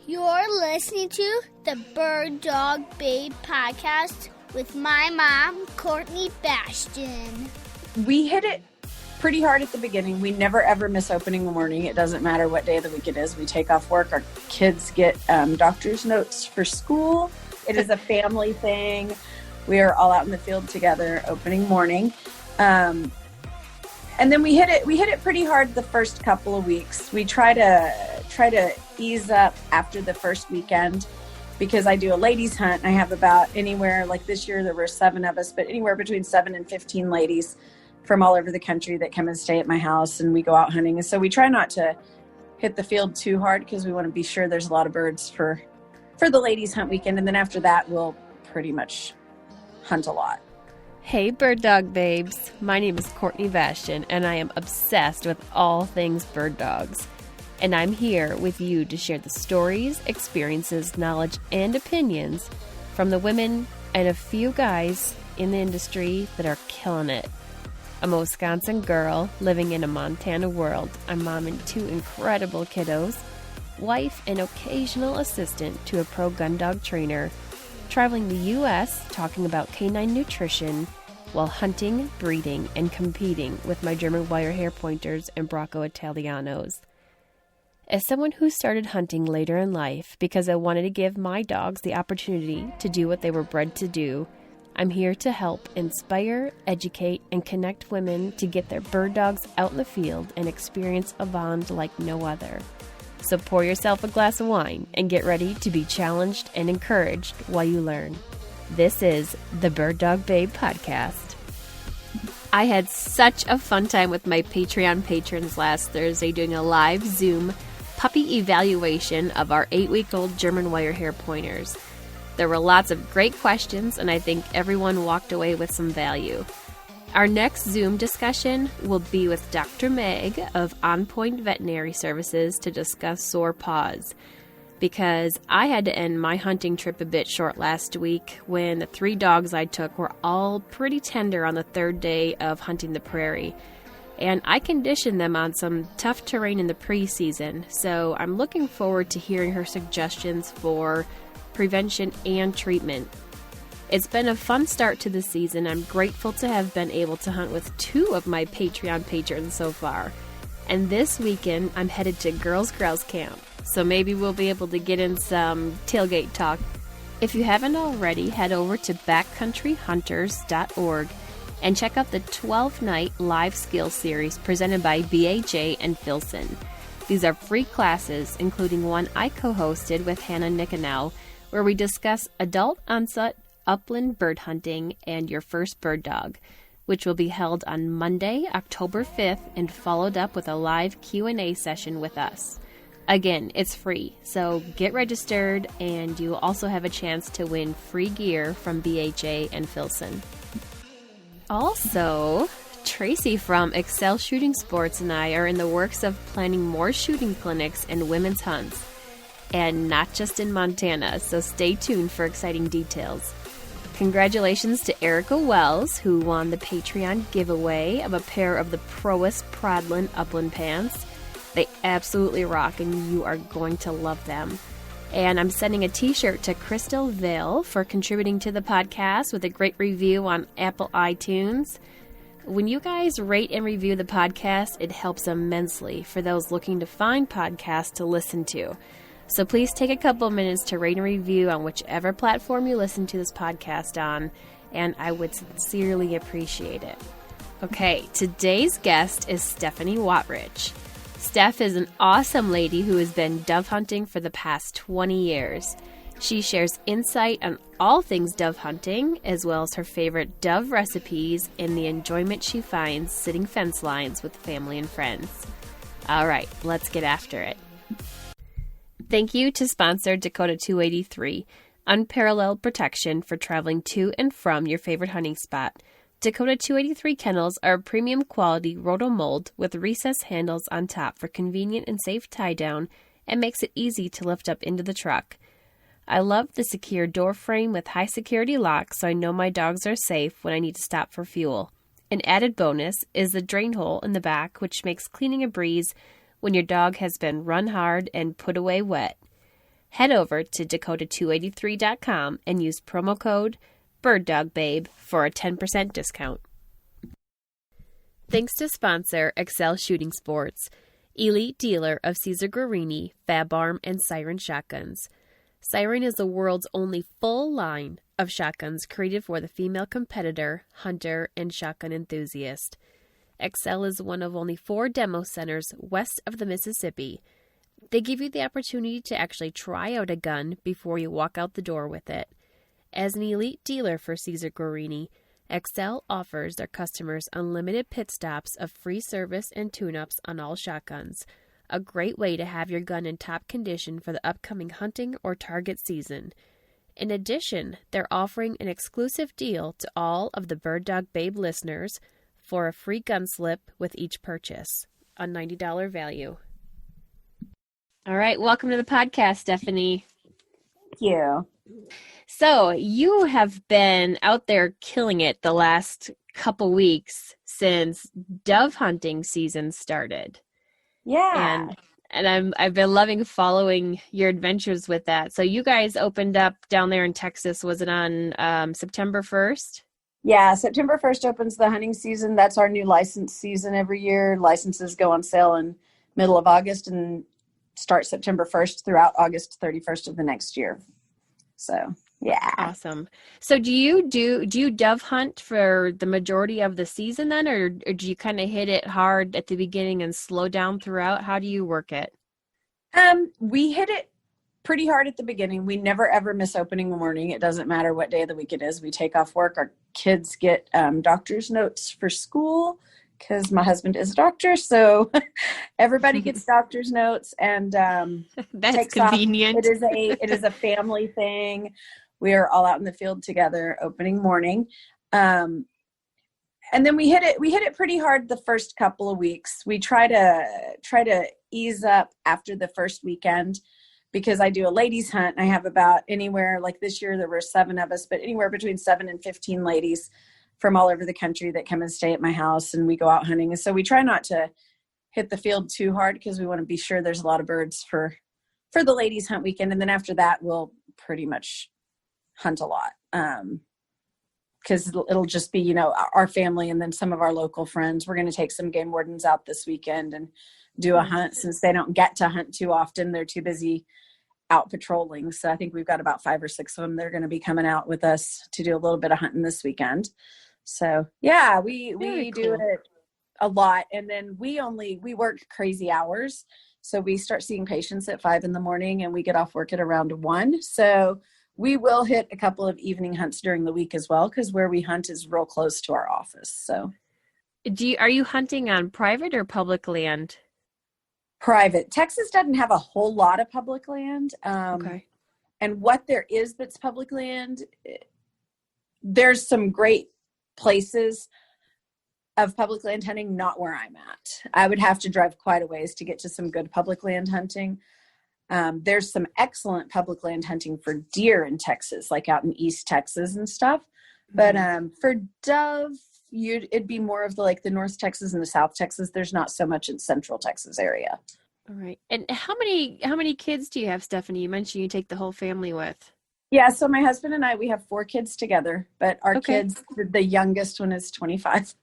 You're listening to the Bird Dog Babe podcast with my mom, Courtney Bastion. We hit it pretty hard at the beginning. We never ever miss opening morning. It doesn't matter what day of the week it is. We take off work. Our kids get doctor's notes for school. It is a family thing. We are all out in the field together opening morning. And then we hit it pretty hard the first couple of weeks. We try to ease up after the first weekend because I do a ladies hunt. I have about anywhere, like this year there were 7 of us, but anywhere between 7 and 15 ladies from all over the country that come and stay at my house, and we go out hunting. And so we try not to hit the field too hard because we want to be sure there's a lot of birds for the ladies hunt weekend. And then after that, we'll pretty much hunt a lot. Hey, bird dog babes. My name is Courtney Bastion, and I am obsessed with all things bird dogs. And I'm here with you to share the stories, experiences, knowledge, and opinions from the women and a few guys in the industry that are killing it. I'm a Wisconsin girl living in a Montana world. I'm mom and 2 incredible kiddos, wife and occasional assistant to a pro gun dog trainer, traveling the U.S. talking about canine nutrition while hunting, breeding, and competing with my German wire hair pointers and Bracco Italianos. As someone who started hunting later in life because I wanted to give my dogs the opportunity to do what they were bred to do, I'm here to help inspire, educate, and connect women to get their bird dogs out in the field and experience a bond like no other. So pour yourself a glass of wine and get ready to be challenged and encouraged while you learn. This is the Bird Dog Babe podcast. I had such a fun time with my Patreon patrons last Thursday doing a live Zoom puppy evaluation of our 8-week-old German wire hair pointers. There were lots of great questions, and I think everyone walked away with some value. Our next Zoom discussion will be with Dr. Meg of On Point Veterinary Services to discuss sore paws, because I had to end my hunting trip a bit short last week when the 3 dogs I took were all pretty tender on the 3rd day of hunting the prairie. And I conditioned them on some tough terrain in the preseason, so I'm looking forward to hearing her suggestions for prevention and treatment. It's been a fun start to the season. I'm grateful to have been able to hunt with 2 of my Patreon patrons so far. And this weekend, I'm headed to Girls Grouse Camp, so maybe we'll be able to get in some tailgate talk. If you haven't already, head over to backcountryhunters.org and check out the 12-night live skill series presented by BHA and Filson. These are free classes, including one I co-hosted with Hannah Nickenow, where we discuss adult onset upland bird hunting and your first bird dog, which will be held on Monday, October 5th, and followed up with a live Q&A session with us. Again, it's free, so get registered, and you will also have a chance to win free gear from BHA and Filson. Also, Tracy from Xcel Shooting Sports and I are in the works of planning more shooting clinics and women's hunts, and not just in Montana, so stay tuned for exciting details. Congratulations to Erica Wells, who won the Patreon giveaway of a pair of the Proas Prodlin upland pants. They absolutely rock, and you are going to love them. And I'm sending a t-shirt to Crystal Vale for contributing to the podcast with a great review on Apple iTunes. When you guys rate and review the podcast, it helps immensely for those looking to find podcasts to listen to. So please take a couple minutes to rate and review on whichever platform you listen to this podcast on, and I would sincerely appreciate it. Okay, today's guest is Stephanie Wottrich. Steph is an awesome lady who has been dove hunting for the past 20 years. She shares insight on all things dove hunting, as well as her favorite dove recipes and the enjoyment she finds sitting fence lines with family and friends. All right, let's get after it. Thank you to sponsor Dakota 283, unparalleled protection for traveling to and from your favorite hunting spot. Dakota 283 kennels are premium quality roto-mold with recessed handles on top for convenient and safe tie-down and makes it easy to lift up into the truck. I love the secure door frame with high security locks so I know my dogs are safe when I need to stop for fuel. An added bonus is the drain hole in the back, which makes cleaning a breeze when your dog has been run hard and put away wet. Head over to Dakota283.com and use promo code BirdDogBabe for a 10% discount. Thanks to sponsor Xcel Shooting Sports, elite dealer of Caesar Guarini, Fab Arm, and Siren shotguns. Siren is the world's only full line of shotguns created for the female competitor, hunter, and shotgun enthusiast. Xcel is one of only 4 demo centers west of the Mississippi. They give you the opportunity to actually try out a gun before you walk out the door with it. As an elite dealer for Caesar Guarini, Xcel offers their customers unlimited pit stops of free service and tune-ups on all shotguns, a great way to have your gun in top condition for the upcoming hunting or target season. In addition, they're offering an exclusive deal to all of the Bird Dog Babe listeners for a free gun slip with each purchase, a $90 value. All right, welcome to the podcast, Stephanie. Thank you. So you have been out there killing it the last couple weeks since dove hunting season started. Yeah. And I've been loving following your adventures with that. So you guys opened up down there in Texas. Was it on September 1st? Yeah, September 1st opens the hunting season. That's our new license season every year. Licenses go on sale in middle of August and start September 1st throughout August 31st of the next year. So, yeah. Awesome. So do you dove hunt for the majority of the season then, or do you kind of hit it hard at the beginning and slow down throughout? How do you work it? We hit it pretty hard at the beginning. We never ever miss opening morning. It doesn't matter what day of the week it is. We take off work. Our kids get doctor's notes for school because my husband is a doctor. So everybody gets doctor's notes, and that's convenient. It is a family thing. We are all out in the field together opening morning. And then we hit it pretty hard the first couple of weeks. We try to ease up after the first weekend, because I do a ladies hunt. I have about anywhere, like this year there were 7 of us, but anywhere between 7 and 15 ladies from all over the country that come and stay at my house, and we go out hunting. And so we try not to hit the field too hard because we want to be sure there's a lot of birds for the ladies hunt weekend. And then after that, we'll pretty much hunt a lot. Because it'll just be, our family and then some of our local friends. We're going to take some game wardens out this weekend and do a hunt, since they don't get to hunt too often. They're too busy out patrolling. So I think we've got about 5 or 6 of them. They're going to be coming out with us to do a little bit of hunting this weekend. So yeah, we do it a lot. And then we work crazy hours. So we start seeing patients at 5 a.m. and we get off work at around 1. So we will hit a couple of evening hunts during the week as well, because where we hunt is real close to our office. So are you hunting on private or public land? Private. Texas doesn't have a whole lot of public land. Okay. And what there is that's public land, there's some great places of public land hunting, not where I'm at. I would have to drive quite a ways to get to some good public land hunting. There's some excellent public land hunting for deer in Texas, like out in East Texas and stuff. But for dove, it'd be more of the North Texas and the South Texas. There's not so much in Central Texas area. All right. And how many kids do you have, Stephanie? You mentioned you take the whole family with. Yeah. So my husband and I, we have 4 kids together, but our kids, the youngest one is 25.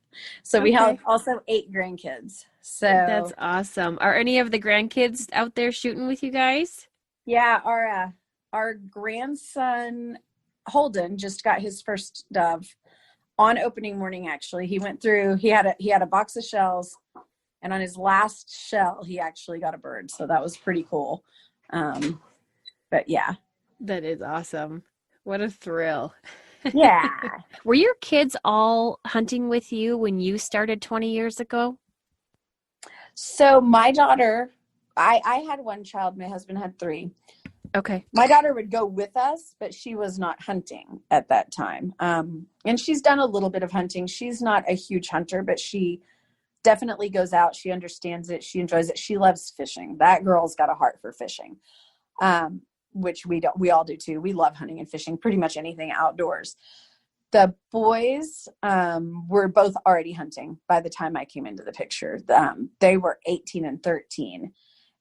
So we have also 8 grandkids. So that's awesome. Are any of the grandkids out there shooting with you guys? Yeah. Our grandson Holden just got his first dove on opening morning. Actually, he went through, he had a box of shells, and on his last shell, he actually got a bird. So that was pretty cool. But yeah. That is awesome. What a thrill. Yeah. Were your kids all hunting with you when you started 20 years ago? So my daughter, I had 1 child. My husband had 3. Okay. My daughter would go with us, but she was not hunting at that time. And she's done a little bit of hunting. She's not a huge hunter, but she definitely goes out. She understands it. She enjoys it. She loves fishing. That girl's got a heart for fishing, which we all do too. We love hunting and fishing, pretty much anything outdoors. The boys were both already hunting by the time I came into the picture. They were 18 and 13.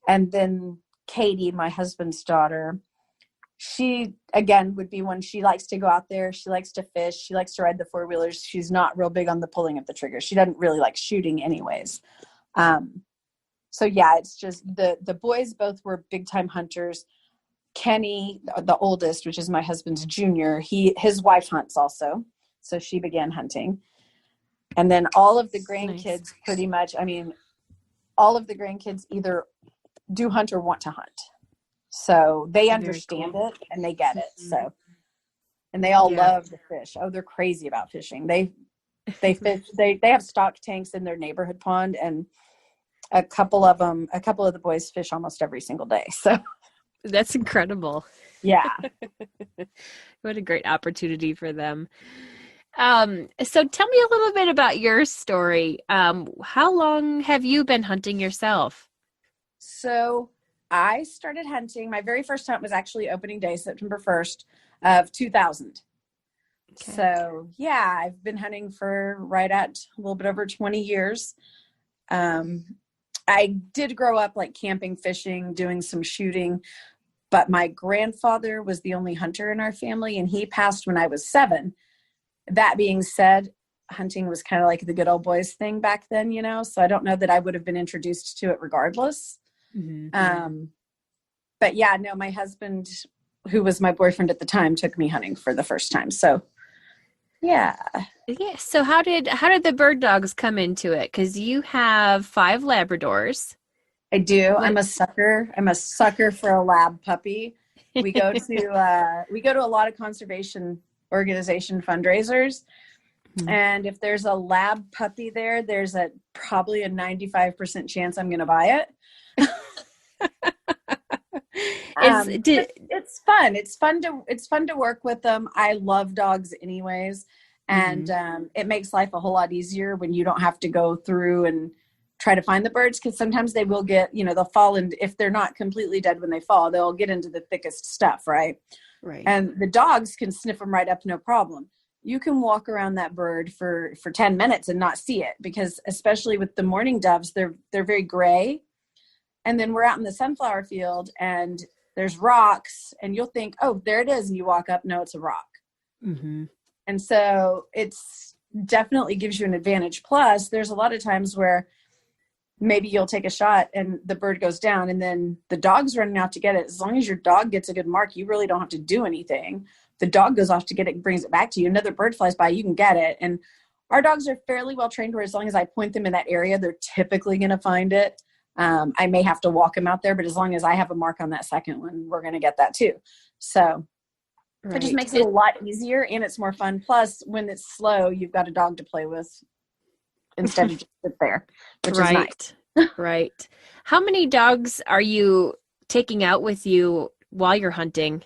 And then Katie, my husband's daughter, she, again, would be one. She likes to go out there. She likes to fish. She likes to ride the four-wheelers. She's not real big on the pulling of the trigger. She doesn't really like shooting anyways. So yeah, it's just the boys both were big time hunters. Kenny, the oldest, which is my husband's junior, his wife hunts also. So she began hunting. And then all of the grandkids pretty much, I mean, all of the grandkids either do hunt or want to hunt. So they understand it and they get it. So, and they all love to fish. Oh, they're crazy about fishing. They fish, they have stock tanks in their neighborhood pond, and a couple of the boys fish almost every single day. So that's incredible. Yeah. What a great opportunity for them. So tell me a little bit about your story. How long have you been hunting yourself? So I started hunting. My very first hunt was actually opening day, September 1st of 2000. Okay. So yeah, I've been hunting for right at a little bit over 20 years. I did grow up like camping, fishing, doing some shooting, but my grandfather was the only hunter in our family, and he passed when I was 7. That being said, hunting was kind of like the good old boys thing back then, you know, so I don't know that I would have been introduced to it regardless. Mm-hmm. But yeah, no, my husband, who was my boyfriend at the time, took me hunting for the first time. So yeah. Yeah. So how did the bird dogs come into it? Because you have 5 Labradors. I do. I'm a sucker for a lab puppy. We go to a lot of conservation organization fundraisers. Mm-hmm. And if there's a lab puppy there, there's probably a 95% chance I'm going to buy it. It's fun. It's fun to work with them. I love dogs anyways. And it makes life a whole lot easier when you don't have to go through and try to find the birds, because sometimes they will get, they'll fall, and if they're not completely dead when they fall, they'll get into the thickest stuff, right? Right. And the dogs can sniff them right up, no problem. You can walk around that bird for 10 minutes and not see it, because especially with the mourning doves, they're very gray. And then we're out in the sunflower field and there's rocks, and you'll think, oh, there it is. And you walk up, no, it's a rock. Mm-hmm. And so it's definitely gives you an advantage. Plus, there's a lot of times where maybe you'll take a shot and the bird goes down, and then the dog's running out to get it. As long as your dog gets a good mark, you really don't have to do anything. The dog goes off to get it and brings it back to you. Another bird flies by, you can get it. And our dogs are fairly well trained where as long as I point them in that area, they're typically going to find it. I may have to walk them out there, but as long as I have a mark on that second one, we're going to get that too. So it just makes it a lot easier, and it's more fun. Plus, when it's slow, you've got a dog to play with instead of just sit there, which is nice. Right. How many dogs are you taking out with you while you're hunting?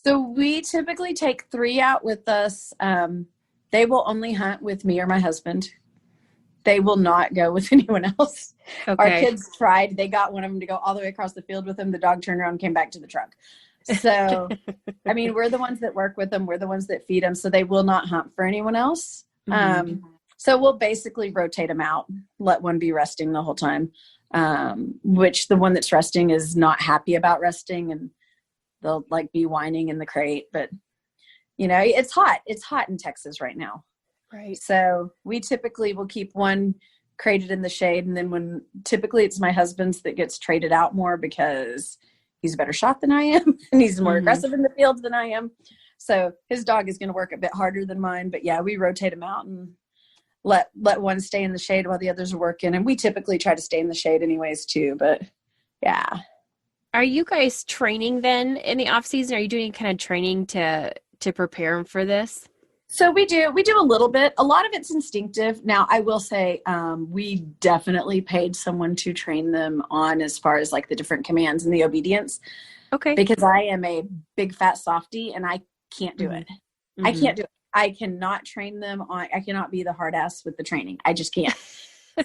So we typically take 3 out with us. They will only hunt with me or my husband. They will not go with anyone else. Okay. Our kids tried. They got one of them to go all the way across the field with them. The dog turned around and came back to the truck. So, I mean, we're the ones that work with them. We're the ones that feed them. So they will not hunt for anyone else. Mm-hmm. So we'll basically rotate them out, let one be resting the whole time, which the one that's resting is not happy about resting, and they'll like be whining in the crate. But, it's hot. It's hot in Texas right now. Right. So we typically will keep one crated in the shade. And then typically it's my husband's that gets traded out more because he's a better shot than I am. And he's more aggressive in the field than I am. So his dog is going to work a bit harder than mine. But yeah, we rotate him out and let one stay in the shade while the others are working. And we typically try to stay in the shade anyways too. But yeah. Are you guys training then in the off season? Are you doing any kind of training to prepare them for this? So we do a little bit. A lot of it's instinctive. Now, I will say we definitely paid someone to train them on as far as like the different commands and the obedience. Okay. Because I am a big fat softie and I can't do it. Mm-hmm. I can't do it. I cannot train them on. I cannot be the hard ass with the training. I just can't.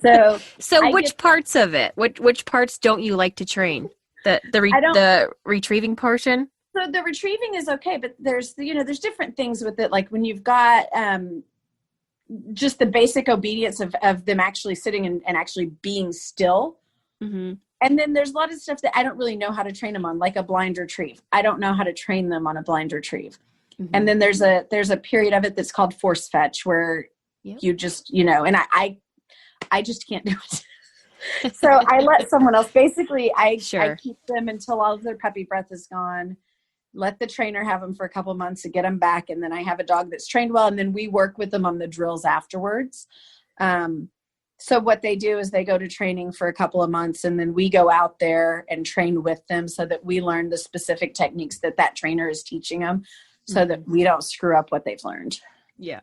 So which parts of it? Which parts don't you like to train? The retrieving portion? So the retrieving is okay, but there's different things with it. Like when you've got just the basic obedience of them actually sitting and actually being still. Mm-hmm. And then there's a lot of stuff that I don't really know how to train them on, like a blind retrieve. I don't know how to train them on a blind retrieve. Mm-hmm. And then there's a period of it that's called force fetch where you just, and I just can't do it. So I let someone else, basically I keep them until all of their puppy breath is gone, let the trainer have them for a couple months to get them back. And then I have a dog that's trained well. And then we work with them on the drills afterwards. So what they do is they go to training for a couple of months, and then we go out there and train with them so that we learn the specific techniques that trainer is teaching them, so that we don't screw up what they've learned. Yeah.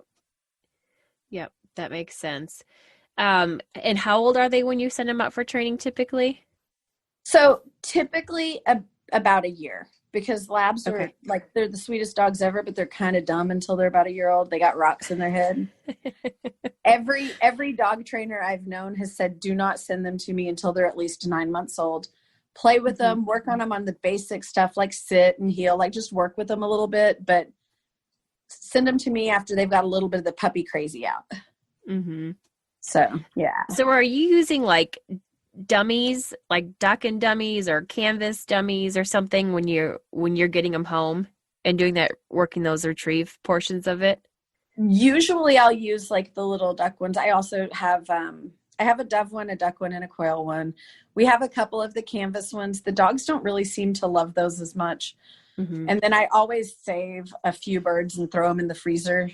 Yep. That makes sense. And how old are they when you send them out for training typically? So typically about a year, because labs are like, they're the sweetest dogs ever, but they're kind of dumb until they're about a year old. They got rocks in their head. Every dog trainer I've known has said, do not send them to me until they're at least 9 months old. Play with them, work on them on the basic stuff like sit and heel, like just work with them a little bit, but send them to me after they've got a little bit of the puppy crazy out. Mm-hmm. So, yeah. So are you using like dummies, like duck and dummies or canvas dummies or something when you're getting them home and doing that, working those retrieve portions of it? Usually I'll use like the little duck ones. I also have, I have a dove one, a duck one, and a quail one. We have a couple of the canvas ones. The dogs don't really seem to love those as much. Mm-hmm. And then I always save a few birds and throw them in the freezer.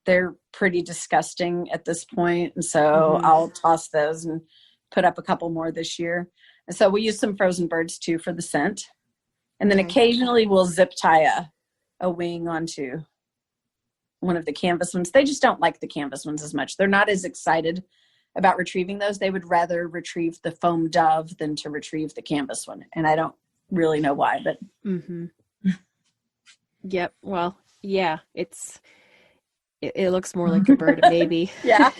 They're pretty disgusting at this point. And so I'll toss those and put up a couple more this year. And so we use some frozen birds too for the scent. And then occasionally we'll zip tie a wing onto one of the canvas ones. They just don't like the canvas ones as much. They're not as excited about retrieving those. They would rather retrieve the foam dove than to retrieve the canvas one. And I don't really know why, but. Yep. Well, yeah, it looks more like a bird, maybe. Yeah.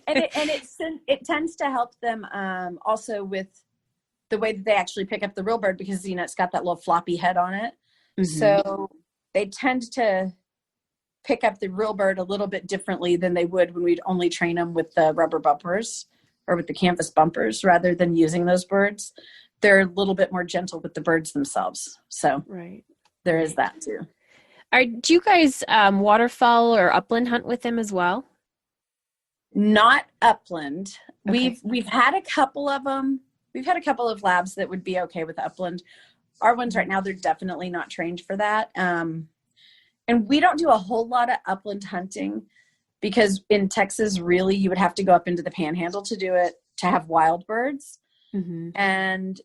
And it tends to help them also with the way that they actually pick up the real bird, because, it's got that little floppy head on it. Mm-hmm. So they tend to pick up the real bird a little bit differently than they would when we'd only train them with the rubber bumpers or with the canvas bumpers rather than using those birds. They're a little bit more gentle with the birds themselves. So there is that too. Do you guys waterfowl or upland hunt with them as well? Not upland. Okay. We've had a couple of them. We've had a couple of labs that would be okay with upland. Our ones right now, they're definitely not trained for that. And we don't do a whole lot of upland hunting because in Texas, really, you would have to go up into the panhandle to do it, to have wild birds. Mm-hmm. And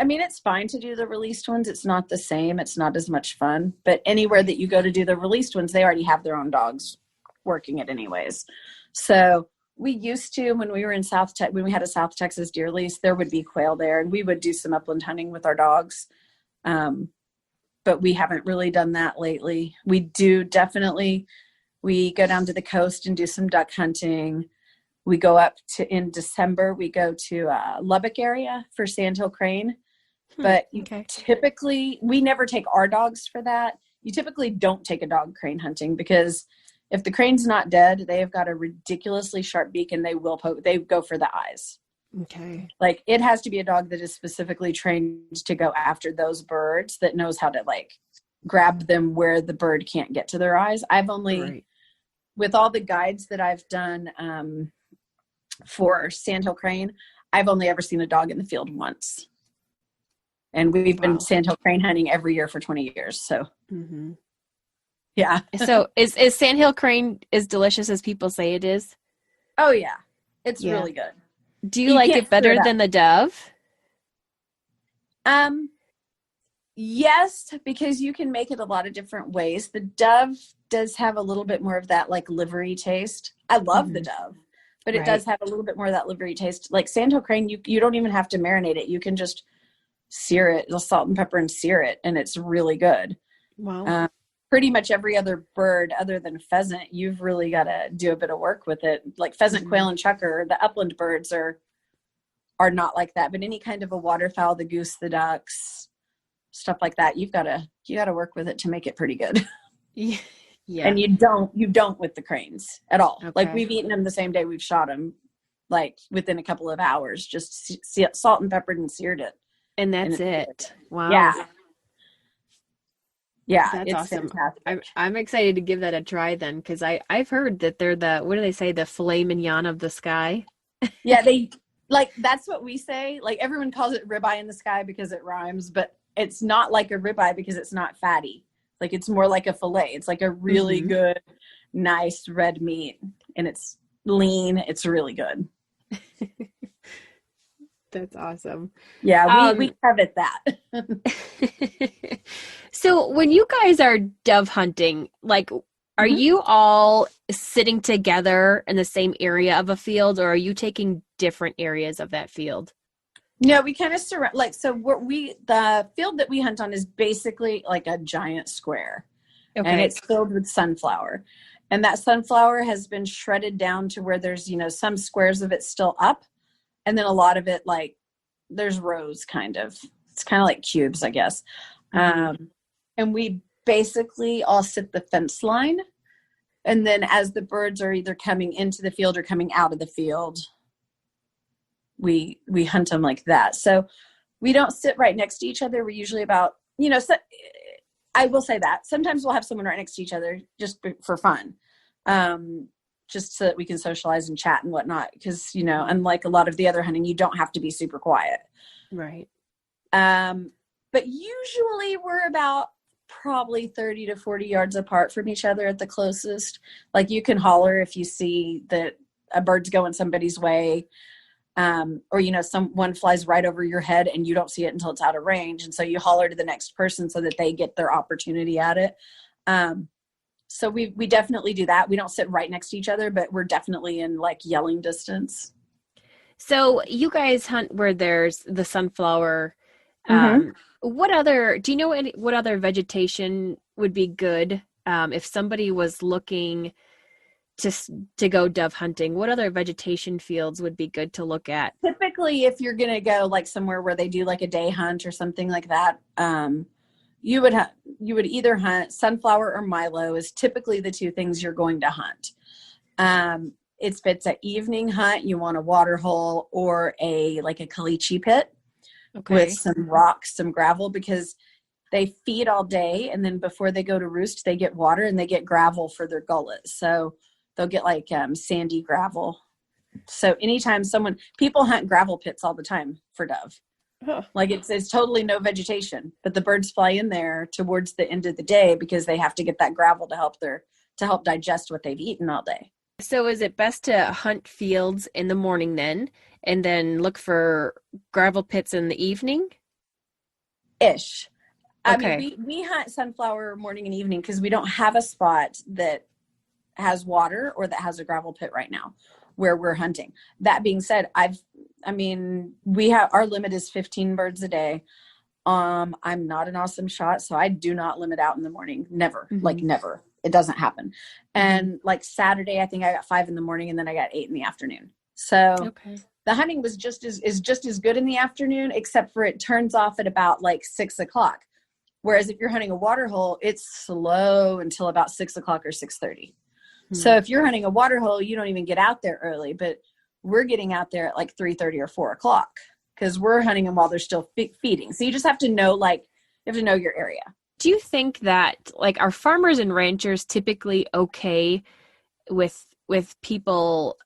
I mean, it's fine to do the released ones. It's not the same. It's not as much fun. But anywhere that you go to do the released ones, they already have their own dogs working it anyways. So we used to, when we were in when we had a South Texas deer lease, there would be quail there, and we would do some upland hunting with our dogs. But we haven't really done that lately. We do definitely, we go down to the coast and do some duck hunting. We go up in December, we go to Lubbock area for Sandhill crane. But typically, we never take our dogs for that. You typically don't take a dog crane hunting because if the crane's not dead, they have got a ridiculously sharp beak and they will they go for the eyes. Okay. Like it has to be a dog that is specifically trained to go after those birds, that knows how to like grab them where the bird can't get to their eyes. I've only, with all the guides that I've done for Sandhill crane, I've only ever seen a dog in the field once. And we've been Sandhill crane hunting every year for 20 years. So, yeah. So is Sandhill crane as delicious as people say it is? Oh, yeah. It's really good. Do you like it better than the dove? Yes, because you can make it a lot of different ways. The dove does have a little bit more of that like livery taste. I love the dove, but it does have a little bit more of that livery taste. Like Sandhill crane, you don't even have to marinate it. You can just sear it, the salt and pepper, and sear it, and it's really good. Wow. Pretty much every other bird other than pheasant, you've really got to do a bit of work with it. Like pheasant, quail, and chukar, the upland birds are not like that. But any kind of a waterfowl, the goose, the ducks, stuff like that, you got to work with it to make it pretty good. Yeah. And you don't with the cranes at all. Okay. Like we've eaten them the same day we've shot them. like within a couple of hours, just salt and peppered and seared it. And that's it. Wow. Yeah. Yeah. That's it's awesome. fantastic. I'm excited to give that a try then, because I've heard that they're what do they say, the filet mignon of the sky? Yeah, that's what we say. Like everyone calls it ribeye in the sky because it rhymes, but it's not like a ribeye because it's not fatty. Like it's more like a filet. It's like a really good, nice red meat, and it's lean. It's really good. That's awesome. Yeah, we covet that. So when you guys are dove hunting, like, are you all sitting together in the same area of a field, or are you taking different areas of that field? No, we kind of surround, like, so the field that we hunt on is basically like a giant square. Okay. And it's filled with sunflower. And that sunflower has been shredded down to where there's, some squares of it still up. And then a lot of it, like, there's rows kind of. It's kind of like cubes, I guess. And we basically all sit the fence line. And then as the birds are either coming into the field or coming out of the field, we hunt them like that. So we don't sit right next to each other. We're usually about, I will say that sometimes we'll have someone right next to each other just for fun. Just so that we can socialize and chat and whatnot. Because, unlike a lot of the other hunting, you don't have to be super quiet. Right. But usually we're about probably 30 to 40 yards apart from each other at the closest. Like you can holler if you see that a bird's going somebody's way. Or, someone flies right over your head and you don't see it until it's out of range. And so you holler to the next person so that they get their opportunity at it. So we definitely do that. We don't sit right next to each other, but we're definitely in like yelling distance. So you guys hunt where there's the sunflower. What other vegetation would be good if somebody was looking to go dove hunting? What other vegetation fields would be good to look at? Typically, if you're going to go like somewhere where they do like a day hunt or something like that, you would either hunt sunflower or milo is typically the two things you're going to hunt. If it's an evening hunt, you want a water hole or a caliche pit with some rocks, some gravel, because they feed all day. And then before they go to roost, they get water and they get gravel for their gullets. So they'll get like sandy gravel. So anytime people hunt gravel pits all the time for dove. Huh. Like it's totally no vegetation, but the birds fly in there towards the end of the day because they have to get that gravel to help digest what they've eaten all day. So is it best to hunt fields in the morning then, and then look for gravel pits in the evening? Ish. I mean, we hunt sunflower morning and evening because we don't have a spot that has water or that has a gravel pit right now where we're hunting. That being said, we have, our limit is 15 birds a day. I'm not an awesome shot, so I do not limit out in the morning. Never, never. It doesn't happen. And like Saturday, I think I got 5 in the morning and then I got 8 in the afternoon. So the hunting was just as good in the afternoon, except for it turns off at about like 6 o'clock. Whereas if you're hunting a water hole, it's slow until about 6 o'clock or 6:30. So if you're hunting a water hole, you don't even get out there early, but we're getting out there at like 3:30 or 4 o'clock because we're hunting them while they're still feeding. So you just have to know, your area. Do you think that are farmers and ranchers typically okay with people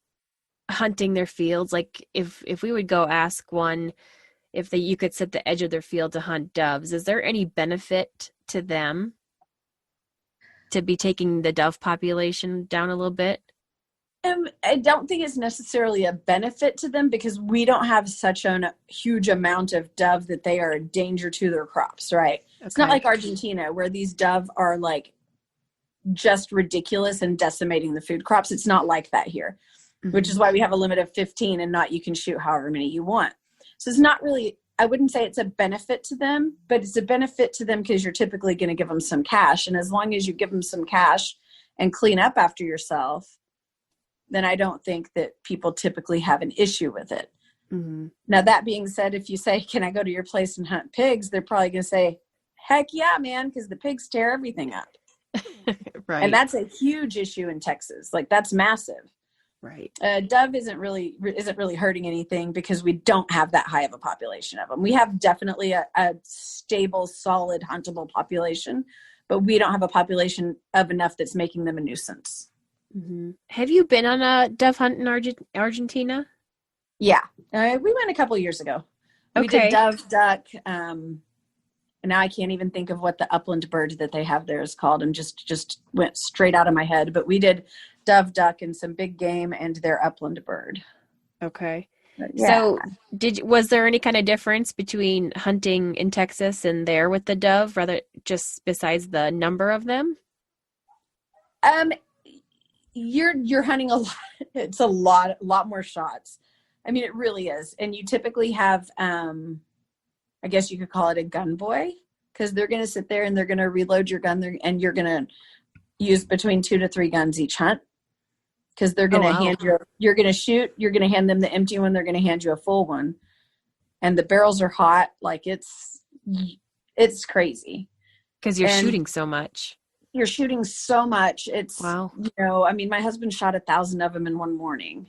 hunting their fields? Like if we would go ask one if you could set the edge of their field to hunt doves, is there any benefit to them to be taking the dove population down a little bit? I don't think it's necessarily a benefit to them because we don't have such a huge amount of dove that they are a danger to their crops, right? Okay. It's not like Argentina where these dove are like just ridiculous and decimating the food crops. It's not like that here, which is why we have a limit of 15 and not you can shoot however many you want. So it's not really, I wouldn't say it's a benefit to them, but it's a benefit to them because you're typically going to give them some cash. And as long as you give them some cash and clean up after yourself, then I don't think that people typically have an issue with it. Now, that being said, if you say, can I go to your place and hunt pigs? They're probably going to say, heck yeah, man, because the pigs tear everything up. Right. And that's a huge issue in Texas. Like, that's massive. Right. Dove isn't really hurting anything because we don't have that high of a population of them. We have definitely a stable, solid, huntable population, but we don't have a population of enough that's making them a nuisance. Mm-hmm. Have you been on a dove hunt in Argentina? Yeah, we went a couple years ago. We Okay. did dove, duck, and now I can't even think of what the upland bird that they have there is called, and just went straight out of my head. But we did dove, duck, and some big game and their upland bird. Okay. Yeah. So was there any kind of difference between hunting in Texas and there with the dove, rather just besides the number of them? You're hunting a lot. It's a lot more shots. I mean, it really is. And you typically have, I guess you could call it a gun boy, because they're going to sit there and they're going to reload your gun there, and you're going to use between 2 to 3 guns each hunt. Because they're going to hand you, you're going to shoot, you're going to hand them the empty one, they're going to hand you a full one. And the barrels are hot. Like it's crazy. Because you're shooting so much. You're shooting so much. It's, wow. I mean, my husband shot 1,000 of them in one morning.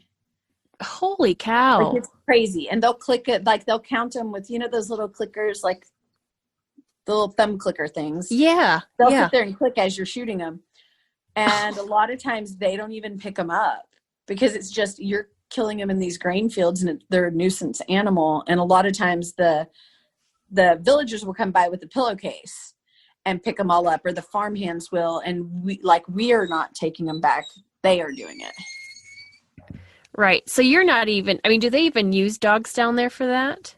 Holy cow. Like, it's crazy. And they'll click it, like they'll count them with, those little clickers, like the little thumb clicker things. Yeah. They'll sit there and click as you're shooting them. And a lot of times they don't even pick them up because it's just, you're killing them in these grain fields and they're a nuisance animal. And a lot of times the villagers will come by with a pillowcase and pick them all up, or the farmhands will. And we are not taking them back. They are doing it. Right. So you're not even, I mean, do they even use dogs down there for that?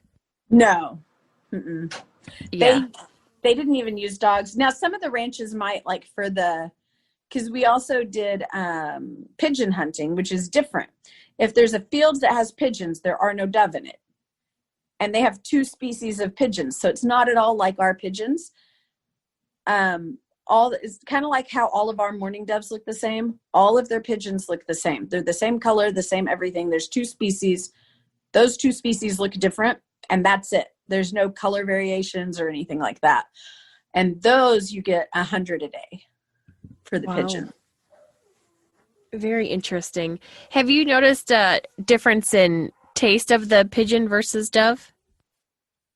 No. Mm-mm. Yeah. They didn't even use dogs. Now, some of the ranches might, like because we also did pigeon hunting, which is different. If there's a field that has pigeons, there are no dove in it. And they have 2 species of pigeons. So it's not at all like our pigeons. It's kind of like how all of our mourning doves look the same. All of their pigeons look the same. They're the same color, the same everything. There's 2 species. Those 2 species look different, and that's it. There's no color variations or anything like that. And those you get 100 a day for the pigeon. Very interesting. Have you noticed a difference in taste of the pigeon versus dove?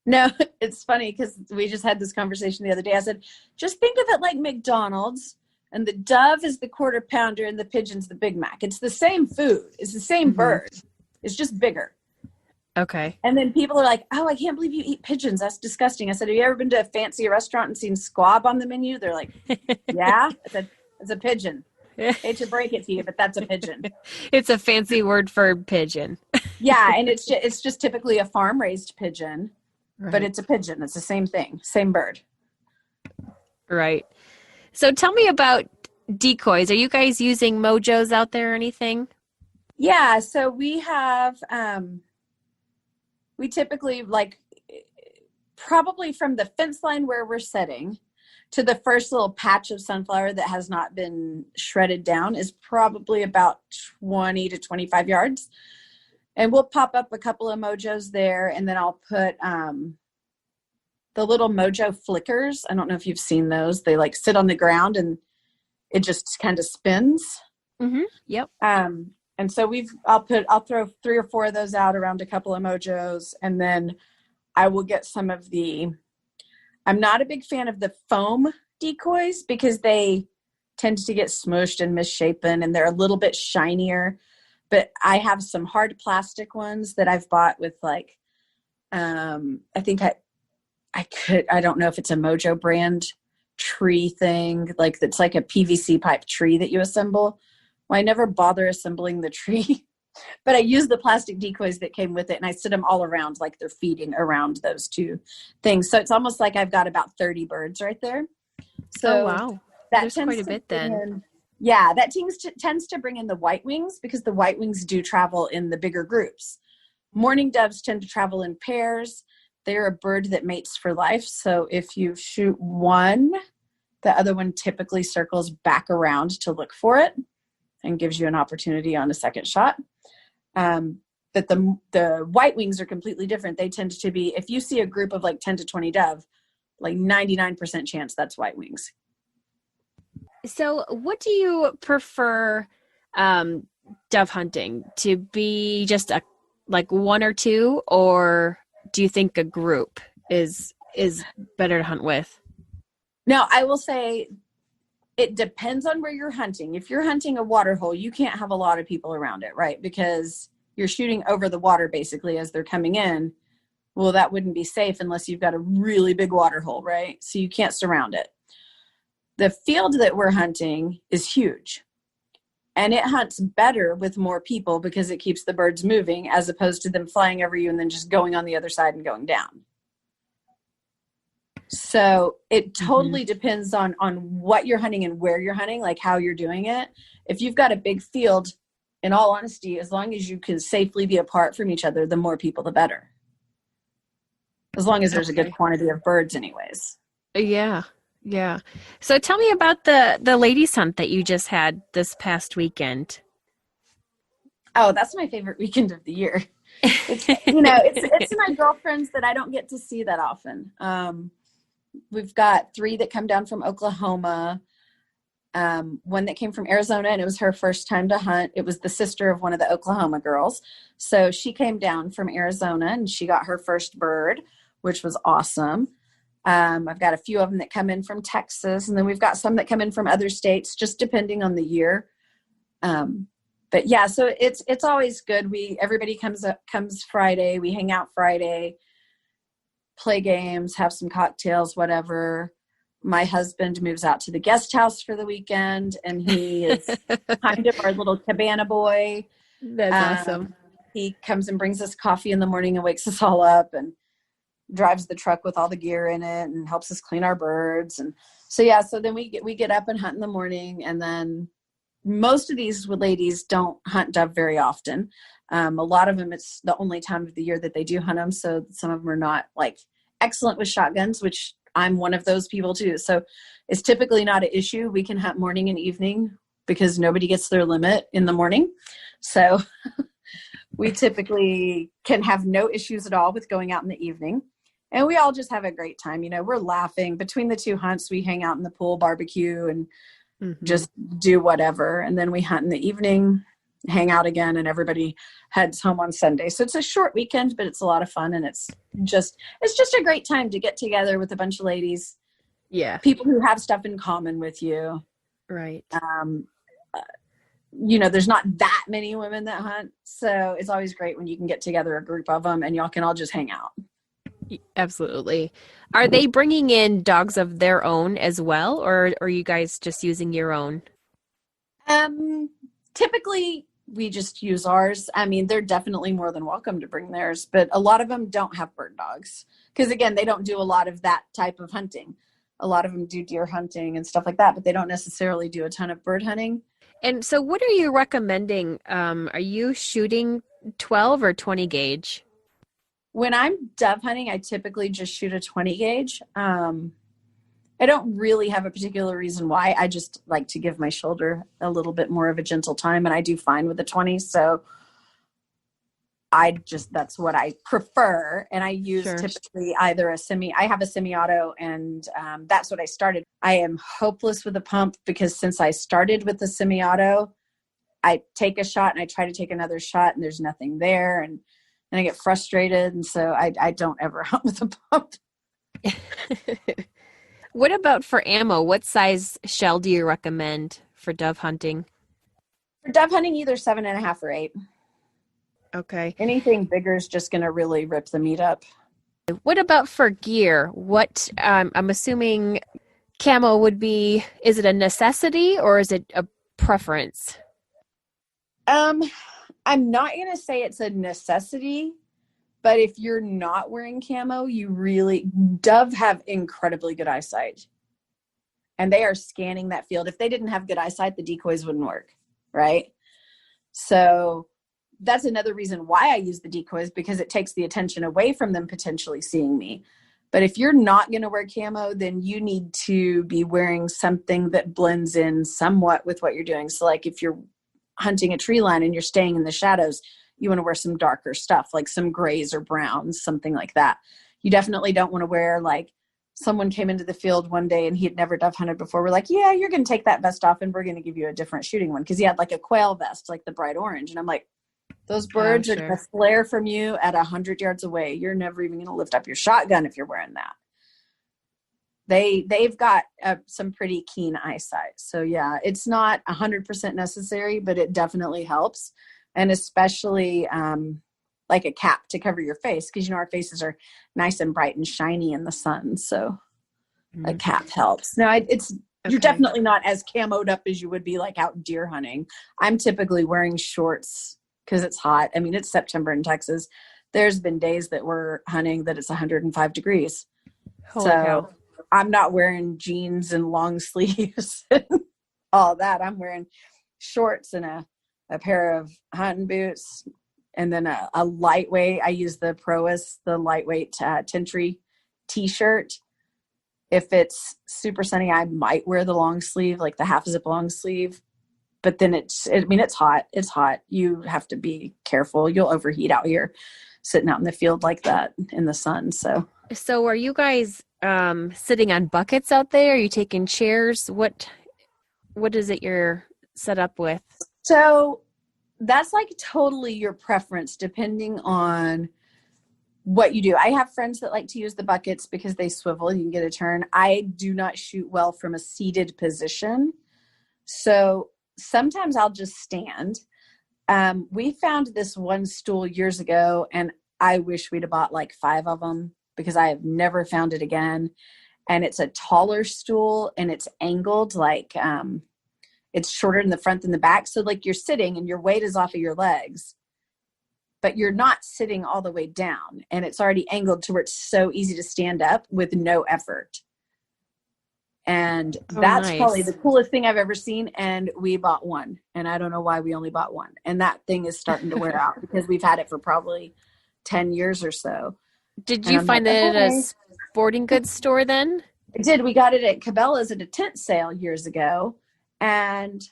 No, it's funny because we just had this conversation the other day. I said, just think of it like McDonald's, and the dove is the quarter pounder and the pigeon's the Big Mac. It's the same food. It's the same bird. It's just bigger. Okay. And then people are like, oh, I can't believe you eat pigeons. That's disgusting. I said, have you ever been to a fancy restaurant and seen squab on the menu? They're like, yeah. I said, it's a pigeon. Hate to break it to you, but that's a pigeon. It's a fancy word for pigeon. Yeah, and it's just typically a farm-raised pigeon. Right. But it's a pigeon. It's the same thing. Same bird. Right. So tell me about decoys. Are you guys using mojos out there or anything? Yeah. So we have, we typically probably from the fence line where we're setting to the first little patch of sunflower that has not been shredded down is probably about 20 to 25 yards. And we'll pop up a couple of mojos there, and then I'll put the little mojo flickers. I don't know if you've seen those. They sit on the ground and it just kind of spins. Mm-hmm. Yep. And so I'll throw 3 or 4 of those out around a couple of mojos, and then I will get some of I'm not a big fan of the foam decoys because they tend to get smushed and misshapen, and they're a little bit shinier. But I have some hard plastic ones that I've bought with I think I don't know if it's a Mojo brand tree thing, it's like a PVC pipe tree that you assemble. Well, I never bother assembling the tree, but I use the plastic decoys that came with it, and I sit them all around like they're feeding around those 2 things. So it's almost like I've got about 30 birds right there. So wow. There's quite a bit then. Yeah, that tends to bring in the white wings because the white wings do travel in the bigger groups. Mourning doves tend to travel in pairs. They're a bird that mates for life. So if you shoot one, the other one typically circles back around to look for it and gives you an opportunity on a second shot. But the white wings are completely different. They tend to be, if you see a group of 10 to 20 dove, 99% chance that's white wings. So what do you prefer dove hunting? To be just like one or two, or do you think a group is better to hunt with? No, I will say it depends on where you're hunting. If you're hunting a water hole, you can't have a lot of people around it, right? Because you're shooting over the water basically as they're coming in. Well, that wouldn't be safe unless you've got a really big water hole, right? So you can't surround it. The field that we're hunting is huge, and it hunts better with more people because it keeps the birds moving as opposed to them flying over you and then just going on the other side and going down. So it totally depends on what you're hunting and where you're hunting, like how you're doing it. If you've got a big field, in all honesty, as long as you can safely be apart from each other, the more people, the better. As long as there's a good quantity of birds anyways. Yeah. Yeah. So tell me about the ladies hunt that you just had this past weekend. Oh, that's my favorite weekend of the year. It's my girlfriends that I don't get to see that often. We've got 3 that come down from Oklahoma, one that came from Arizona, and it was her first time to hunt. It was the sister of one of the Oklahoma girls. So she came down from Arizona and she got her first bird, which was awesome. I've got a few of them that come in from Texas, and then we've got some that come in from other states, just depending on the year. But yeah, so it's always good. Everybody comes Friday. We hang out Friday, play games, have some cocktails, whatever. My husband moves out to the guest house for the weekend, and he is kind of our little cabana boy. That's awesome. He comes and brings us coffee in the morning and wakes us all up and drives the truck with all the gear in it and helps us clean our birds. And so then we get up and hunt in the morning, and then most of these ladies don't hunt dove very often. A lot of them, it's the only time of the year that they do hunt them. So some of them are not like excellent with shotguns, which I'm one of those people too. So it's typically not an issue. We can hunt morning and evening because nobody gets their limit in the morning. So we typically can have no issues at all with going out in the evening. And we all just have a great time. We're laughing between the 2 hunts. We hang out in the pool, barbecue, and just do whatever. And then we hunt in the evening, hang out again, and everybody heads home on Sunday. So it's a short weekend, but it's a lot of fun. And it's just a great time to get together with a bunch of ladies. Yeah. People who have stuff in common with you. Right. There's not that many women that hunt. So it's always great when you can get together a group of them and y'all can all just hang out. Absolutely. Are they bringing in dogs of their own as well, or are you guys just using your own? Typically, we just use ours. I mean, they're definitely more than welcome to bring theirs, but a lot of them don't have bird dogs because, again, they don't do a lot of that type of hunting. A lot of them do deer hunting and stuff like that, but they don't necessarily do a ton of bird hunting. And so what are you recommending? Are you shooting 12 or 20 gauge? When I'm dove hunting, I typically just shoot a 20 gauge. I don't really have a particular reason why. I just like to give my shoulder a little bit more of a gentle time, and I do fine with the 20. So that's what I prefer. And I use typically either I have a semi-auto, and that's what I started. I am hopeless with a pump because since I started with the semi-auto, I take a shot and I try to take another shot and there's nothing there. And I get frustrated. And so I don't ever hunt with a pump. What about for ammo? What size shell do you recommend for dove hunting? For dove hunting, either 7.5 or 8. Okay. Anything bigger is just going to really rip the meat up. What about for gear? What I'm assuming camo would be, is it a necessity or is it a preference? I'm not going to say it's a necessity, but if you're not wearing camo, dove have incredibly good eyesight. And they are scanning that field. If they didn't have good eyesight, the decoys wouldn't work, right? So that's another reason why I use the decoys, because it takes the attention away from them potentially seeing me. But if you're not going to wear camo, then you need to be wearing something that blends in somewhat with what you're doing. So like if you're hunting a tree line and you're staying in the shadows, you want to wear some darker stuff, like some grays or browns, something like that. You definitely don't want to wear like someone came into the field one day and he had never dove hunted before. We're like, yeah, you're going to take that vest off and we're going to give you a different shooting one. Cause he had like a quail vest, like the bright orange. And I'm like, those birds are going to flare from you at 100 yards away. You're never even going to lift up your shotgun if you're wearing that. They've got some pretty keen eyesight. So yeah, it's not 100% necessary, but it definitely helps. And especially like a cap to cover your face, because our faces are nice and bright and shiny in the sun. So a cap helps. Now you're definitely not as camoed up as you would be like out deer hunting. I'm typically wearing shorts because it's hot. I mean, it's September in Texas. There's been days that we're hunting that it's 105 degrees. Holy cow. I'm not wearing jeans and long sleeves and all that. I'm wearing shorts and a pair of hunting boots, and then a lightweight. I use the Proas, the lightweight Tentry t-shirt. If it's super sunny, I might wear the long sleeve, like the half zip long sleeve. But then it's hot. It's hot. You have to be careful. You'll overheat out here sitting out in the field like that in the sun. So are you guys sitting on buckets out there? Are you taking chairs? What is it you're set up with? So that's like totally your preference depending on what you do. I have friends that like to use the buckets because they swivel. You can get a turn. I do not shoot well from a seated position. So sometimes I'll just stand. We found this one stool years ago, and I wish we'd have bought like 5 of them because I have never found it again. And it's a taller stool, and it's angled like it's shorter in the front than the back. So like you're sitting and your weight is off of your legs, but you're not sitting all the way down, and it's already angled to where it's so easy to stand up with no effort. And that's nice. Probably the coolest thing I've ever seen. And we bought one, and I don't know why we only bought one. And that thing is starting to wear out because we've had it for probably 10 years or so. Did you find it at a sporting goods store then? I did. We got it at Cabela's at a tent sale years ago, and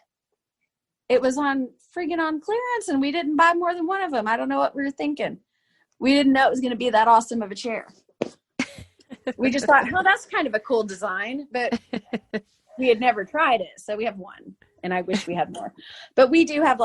it was on clearance, and we didn't buy more than one of them. I don't know what we were thinking. We didn't know it was going to be that awesome of a chair. We just thought, oh, that's kind of a cool design, but we had never tried it. So we have one, and I wish we had more. But we do have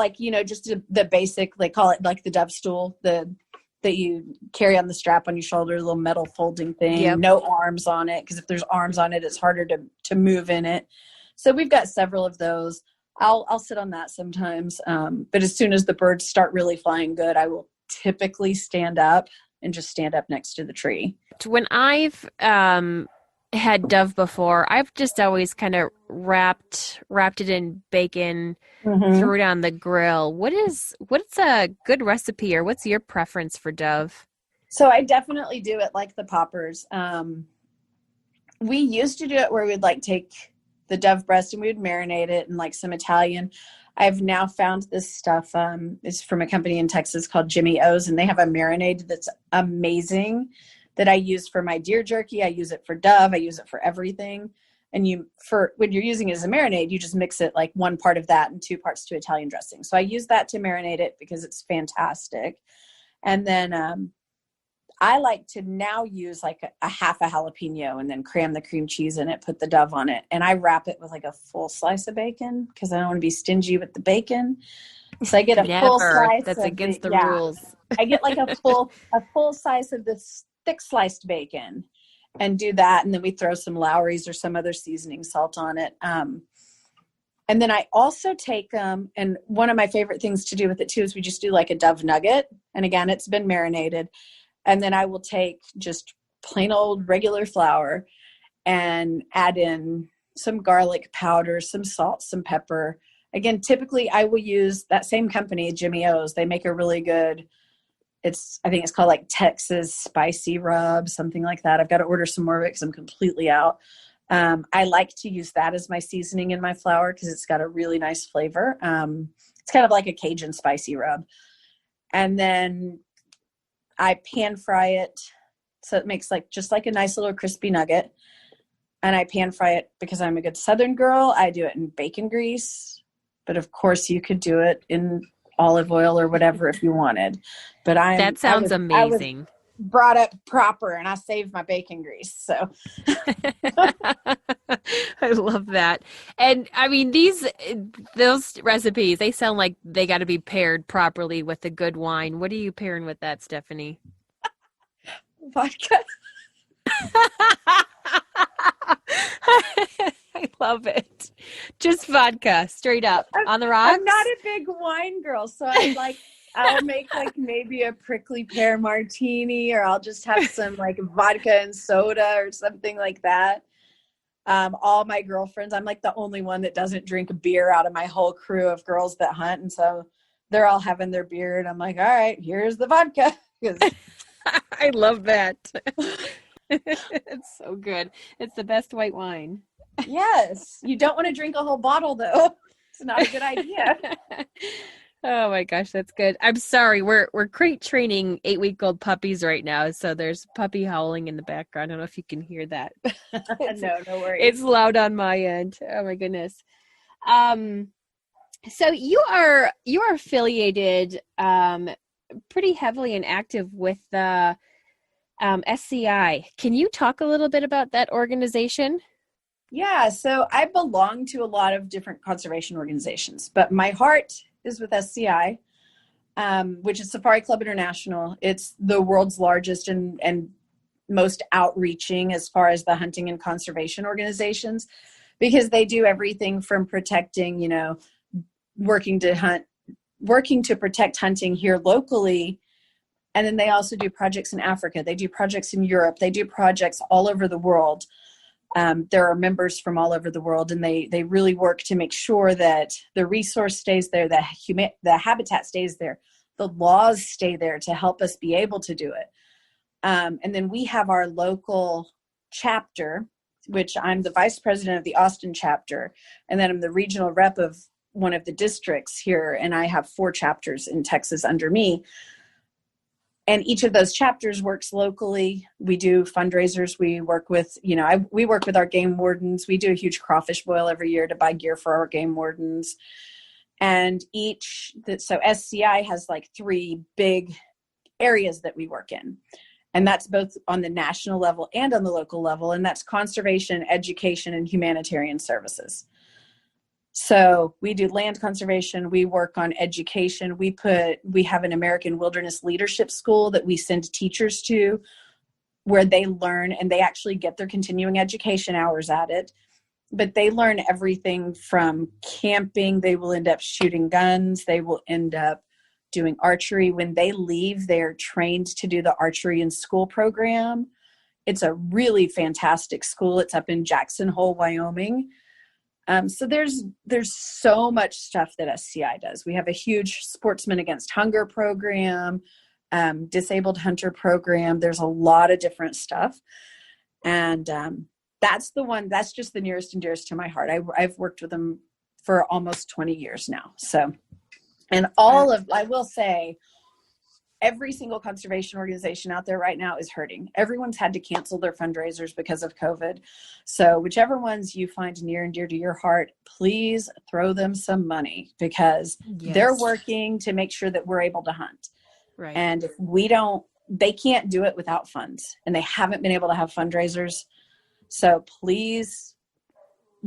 just the basic, they call it like the dove stool, that you carry on the strap on your shoulder, a little metal folding thing, Yep. No arms on it. Because if there's arms on it, it's harder to move in it. So we've got several of those. I'll sit on that sometimes. But as soon as the birds start really flying good, I will typically stand up and just stand up next to the tree. When I've had dove before, I've just always kind of wrapped it in bacon, threw it on the grill. What's a good recipe, or what's your preference for dove? So I definitely do it like the poppers. We used to do it where we'd like take the dove breast and we would marinate it in like some Italian. I've now found this stuff. It's from a company in Texas called Jimmy O's, and they have a marinade that's amazing that I use for my deer jerky. I use it for dove. I use it for everything. And when you're using it as a marinade, you just mix it like 1 part of that and 2 parts to Italian dressing. So I use that to marinate it because it's fantastic. And then I like to now use like a half a jalapeno and then cram the cream cheese in it, put the dove on it. And I wrap it with like a full slice of bacon because I don't want to be stingy with the bacon. So I get a full slice. That's against the rules. I get like a full slice of this thick sliced bacon and do that. And then we throw some Lowry's or some other seasoning salt on it. And then I also take and one of my favorite things to do with it too is we just do like a dove nugget. And again, it's been marinated. And then I will take just plain old regular flour and add in some garlic powder, some salt, some pepper. Again, typically I will use that same company, Jimmy O's. They make a really good, I think it's called like Texas spicy rub, something like that. I've got to order some more of it because I'm completely out. I like to use that as my seasoning in my flour because it's got a really nice flavor. It's kind of like a Cajun spicy rub. And then I pan fry it so it makes just like a nice little crispy nugget. And I pan fry it because I'm a good Southern girl. I do it in bacon grease, but of course you could do it in olive oil or whatever if you wanted. But that sounds amazing. brought up proper, and I saved my bacon grease. So I love that. And I mean, those recipes, they sound like they got to be paired properly with a good wine. What are you pairing with that, Stephanie? vodka. I love it. Just vodka, straight up on the rocks. I'm not a big wine girl, so I'll make like maybe a prickly pear martini, or I'll just have some like vodka and soda or something like that. All my girlfriends, I'm like the only one that doesn't drink beer out of my whole crew of girls that hunt. And so they're all having their beer, and I'm like, all right, here's the vodka. I love that. It's so good. It's the best white wine. Yes. You don't want to drink a whole bottle, though. It's not a good idea. Oh my gosh, that's good. I'm sorry. We're crate training 8-week-old puppies right now, so there's puppy howling in the background. I don't know if you can hear that. No worries. It's loud on my end. Oh my goodness. So you are affiliated pretty heavily and active with the SCI. Can you talk a little bit about that organization? Yeah, so I belong to a lot of different conservation organizations, but my heart is with SCI, which is Safari Club International. It's the world's largest and most outreaching as far as the hunting and conservation organizations, because they do everything from protecting, working to protect hunting here locally. And then they also do projects in Africa. They do projects in Europe. They do projects all over the world. There are members from all over the world, and they really work to make sure that the resource stays there, the habitat stays there, the laws stay there to help us be able to do it. And then we have our local chapter, which I'm the vice president of the Austin chapter, and then I'm the regional rep of one of the districts here, and I have 4 chapters in Texas under me. And each of those chapters works locally. We do fundraisers. We work with, we work with our game wardens. We do a huge crawfish boil every year to buy gear for our game wardens. And so SCI has like 3 big areas that we work in. And that's both on the national level and on the local level. And that's conservation, education, and humanitarian services. So we do land conservation. We work on education. We have an American Wilderness Leadership School that we send teachers to, where they learn, and they actually get their continuing education hours at it. But they learn everything from camping. They will end up shooting guns. They will end up doing archery. When they leave, they're trained to do the archery in school program. It's a really fantastic school. It's up in Jackson Hole, Wyoming. So there's so much stuff that SCI does. We have a huge Sportsmen Against Hunger program, disabled hunter program. There's a lot of different stuff. And that's just the nearest and dearest to my heart. I've worked with them for almost 20 years now. So, and I will say, every single conservation organization out there right now is hurting. Everyone's had to cancel their fundraisers because of COVID. So whichever ones you find near and dear to your heart, please throw them some money, because they're working to make sure that we're able to hunt. Right. And if they can't do it without funds, and they haven't been able to have fundraisers. So please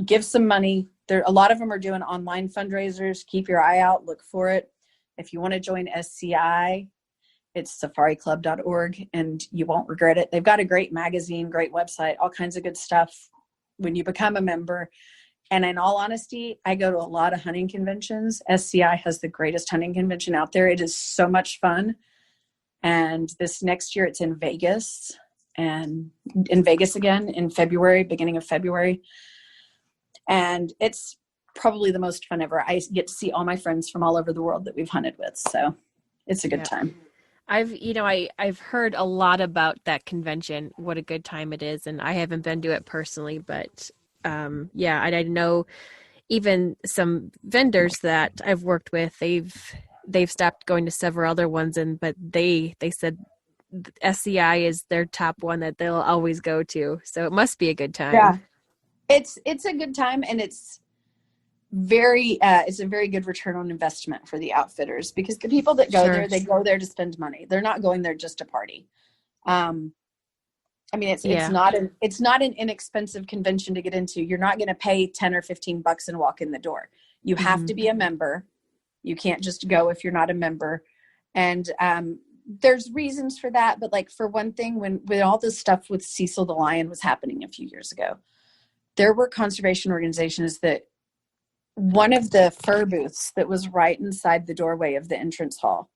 give some money. A lot of them are doing online fundraisers. Keep your eye out, look for it. If you want to join SCI, it's safariclub.org, and you won't regret it. They've got a great magazine, great website, all kinds of good stuff when you become a member. And in all honesty, I go to a lot of hunting conventions. SCI has the greatest hunting convention out there. It is so much fun. And this next year it's in Vegas, and in Vegas again in February, beginning of February. And it's probably the most fun ever. I get to see all my friends from all over the world that we've hunted with. So it's a good time. I've heard a lot about that convention, what a good time it is. And I haven't been to it personally, but I know even some vendors that I've worked with, they've stopped going to several other ones, but they said SCI is their top one that they'll always go to. So it must be a good time. Yeah, it's a good time, and it's a very good return on investment for the outfitters, because the people that go there, they go there to spend money. They're not going there just to party. I mean, it's not an inexpensive convention to get into. You're not going to pay 10 or 15 bucks and walk in the door. You have to be a member. You can't just go if you're not a member. And there's reasons for that. But like, for one thing, when all this stuff with Cecil the lion was happening a few years ago, there were conservation organizations that one of the fur booths that was right inside the doorway of the entrance hall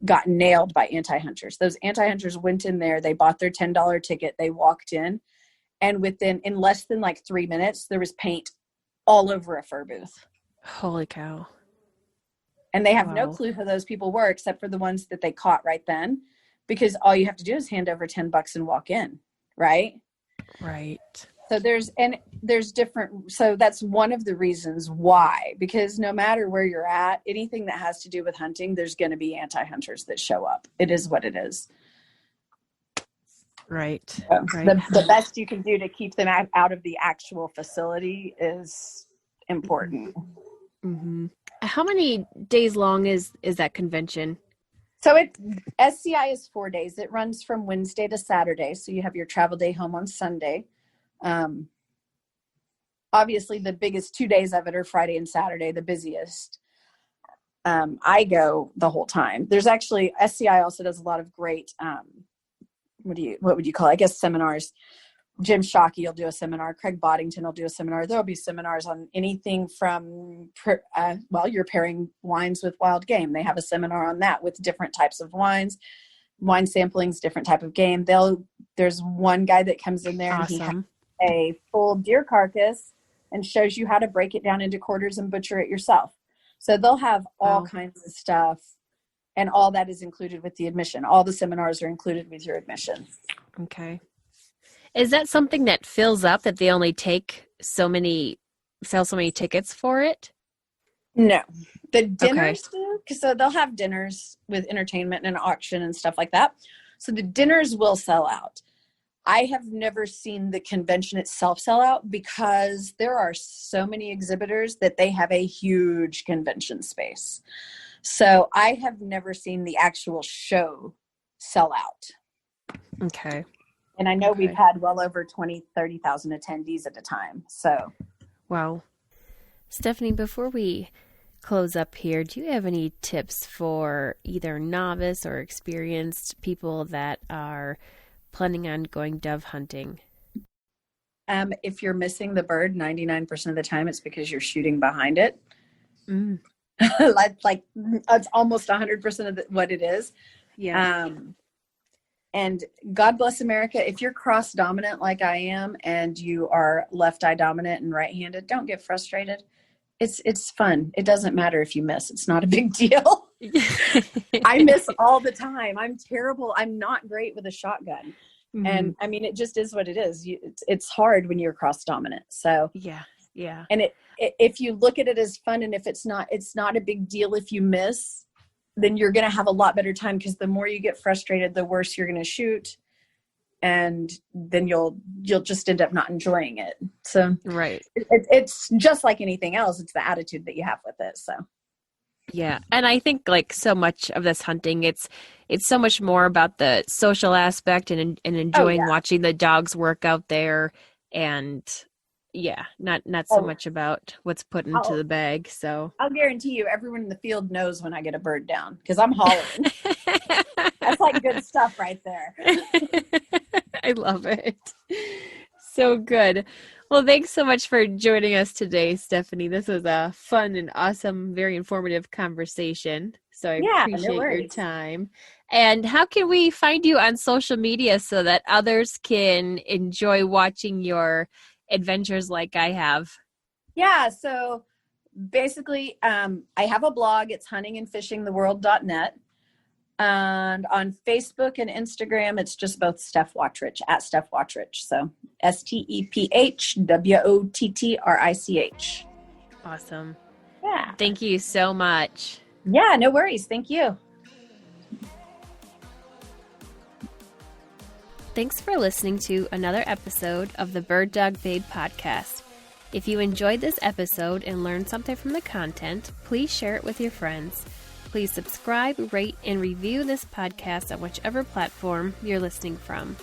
got nailed by anti-hunters. Those anti-hunters went in there, they bought their $10 ticket, they walked in, and in less than like 3 minutes, there was paint all over a fur booth. Holy cow. And they have no clue who those people were, except for the ones that they caught right then, because all you have to do is hand over 10 bucks and walk in. Right. Right. So so that's one of the reasons why, because no matter where you're at, anything that has to do with hunting, there's going to be anti-hunters that show up. It is what it is. Right. So the best you can do to keep them out of the actual facility is important. Mm-hmm. How many days long is that convention? So SCI is 4 days. It runs from Wednesday to Saturday. So you have your travel day home on Sunday. Obviously the biggest 2 days of it are Friday and Saturday, the busiest. I go the whole time. There's actually, SCI also does a lot of great, what would you call it? I guess seminars. Jim Shockey will do a seminar. Craig Boddington will do a seminar. There'll be seminars on anything from, you're pairing wines with wild game. They have a seminar on that with different types of wines, wine samplings, different type of game. There's one guy that comes in there and he has a full deer carcass and shows you how to break it down into quarters and butcher it yourself. So they'll have all kinds of stuff, and all that is included with the admission. All the seminars are included with your admission. Okay. Is that something that fills up, that they only sell so many tickets for it? No. The dinners do, so they'll have dinners with entertainment and an auction and stuff like that. So the dinners will sell out. I have never seen the convention itself sell out because there are so many exhibitors that they have a huge convention space. So I have never seen the actual show sell out. Okay. And I know we've had well over 30,000 attendees at a time. So, wow. Stephanie, before we close up here, do you have any tips for either novice or experienced people that are planning on going dove hunting? If you're missing the bird, 99% of the time, it's because you're shooting behind it. like it's almost 100% of what it is. Yeah. And God bless America. If you're cross dominant like I am, and you are left eye dominant and right-handed, don't get frustrated. It's fun. It doesn't matter if you miss. It's not a big deal. I miss all the time. I'm terrible. I'm not great with a shotgun. Mm-hmm. And I mean, it just is what it is. It's hard when you're cross dominant. So yeah. And if you look at it as fun, and if it's not a big deal if you miss, then you're going to have a lot better time, because the more you get frustrated, the worse you're going to shoot. And then you'll just end up not enjoying it. So right. It's just like anything else. It's the attitude that you have with it. So. Yeah. And I think like so much of this hunting, it's so much more about the social aspect and enjoying watching the dogs work out there. And not so much about what's put into the bag. So I'll guarantee you everyone in the field knows when I get a bird down, because I'm hollering. That's like good stuff right there. I love it. So good. Well, thanks so much for joining us today, Stephanie. This was a fun and awesome, very informative conversation. So I appreciate your time. And how can we find you on social media so that others can enjoy watching your adventures like I have? Yeah, so basically I have a blog. It's huntingandfishingtheworld.net. And on Facebook and Instagram, it's just both Steph Wottrich, at Steph Wottrich. So STEPHWOTTRICH. Awesome. Yeah. Thank you so much. Yeah, no worries. Thank you. Thanks for listening to another episode of the Bird Dog Babe podcast. If you enjoyed this episode and learned something from the content, please share it with your friends. Please subscribe, rate, and review this podcast on whichever platform you're listening from.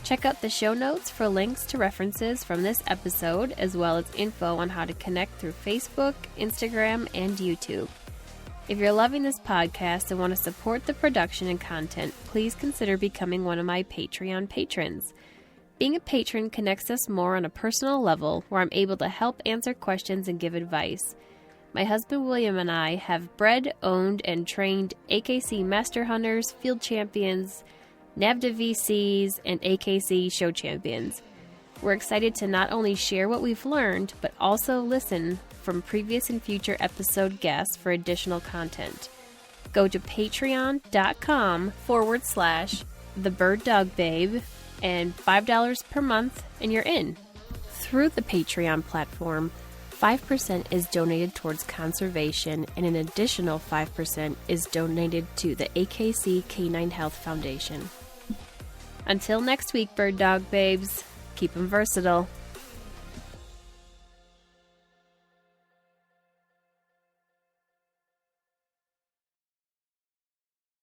Check out the show notes for links to references from this episode, as well as info on how to connect through Facebook, Instagram, and YouTube. If you're loving this podcast and want to support the production and content, please consider becoming one of my Patreon patrons. Being a patron connects us more on a personal level, where I'm able to help answer questions and give advice. My husband William and I have bred, owned, and trained AKC Master Hunters, Field Champions, NAVDA VCs, and AKC Show Champions. We're excited to not only share what we've learned, but also listen from previous and future episode guests for additional content. Go to patreon.com/TheBirdDogBabe and $5 per month and you're in. Through the Patreon platform, 5% is donated towards conservation and an additional 5% is donated to the AKC Canine Health Foundation. Until next week, bird dog babes, keep them versatile.